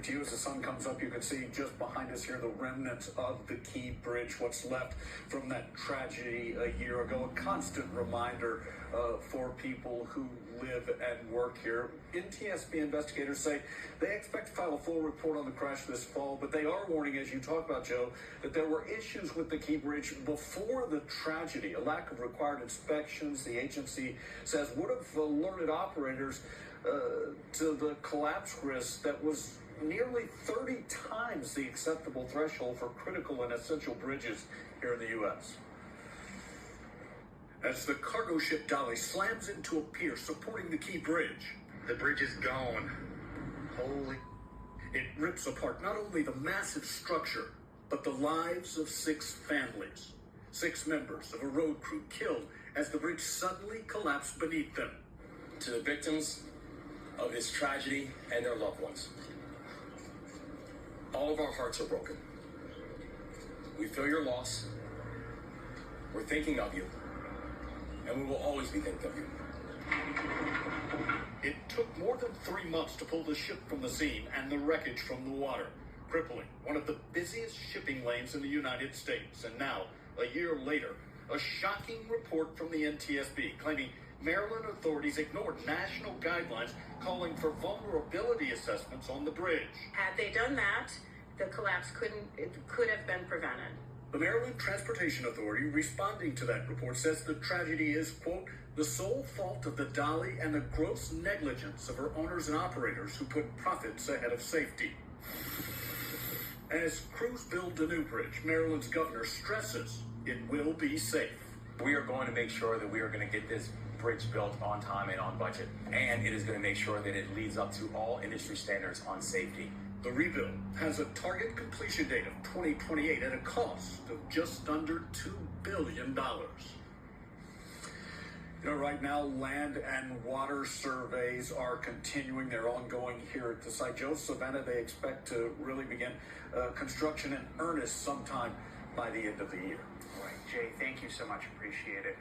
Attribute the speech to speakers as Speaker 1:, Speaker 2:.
Speaker 1: to you as the sun comes up. You can see just behind us here the remnants of the Key Bridge, what's left from that tragedy a year ago. A constant reminder for people who live and work here. NTSB investigators say they expect to file a full report on the crash this fall, but they are warning, as you talk about, Joe, that there were issues with the Key Bridge before the tragedy. A lack of required inspections, the agency says, would have alerted operators to the collapse risk that was nearly 30 times the acceptable threshold for critical and essential bridges here in the U.S. As the cargo ship Dolly slams into a pier supporting the Key Bridge,
Speaker 2: the bridge is gone.
Speaker 1: Holy. It rips apart not only the massive structure, but the lives of 6 families. 6 members of a road crew killed as the bridge suddenly collapsed beneath them.
Speaker 3: To the victims of this tragedy and their loved ones, all of our hearts are broken. We feel your loss. We're thinking of you. And we will always be thinking of you.
Speaker 1: It took more than 3 months to pull the ship from the scene and the wreckage from the water, crippling one of the busiest shipping lanes in the United States. And now, a year later, a shocking report from the NTSB claiming Maryland authorities ignored national guidelines calling for vulnerability assessments on the bridge.
Speaker 4: Had they done that, the collapse could have been prevented.
Speaker 1: The Maryland Transportation Authority, responding to that report, says the tragedy is, quote, the sole fault of the Dolly and the gross negligence of her owners and operators who put profits ahead of safety. As crews build a new bridge, Maryland's governor stresses it will be safe.
Speaker 5: We are going to make sure that we are going to get this bridge built on time and on budget. And it is going to make sure that it leads up to all industry standards on safety.
Speaker 1: The rebuild has a target completion date of 2028 at a cost of just under $2 billion. You know, right now, land and water surveys are continuing. They're ongoing here at the site. Joe, Savannah, they expect to really begin construction in earnest sometime by the end of the year.
Speaker 6: Right, Jay, thank you so much. Appreciate it.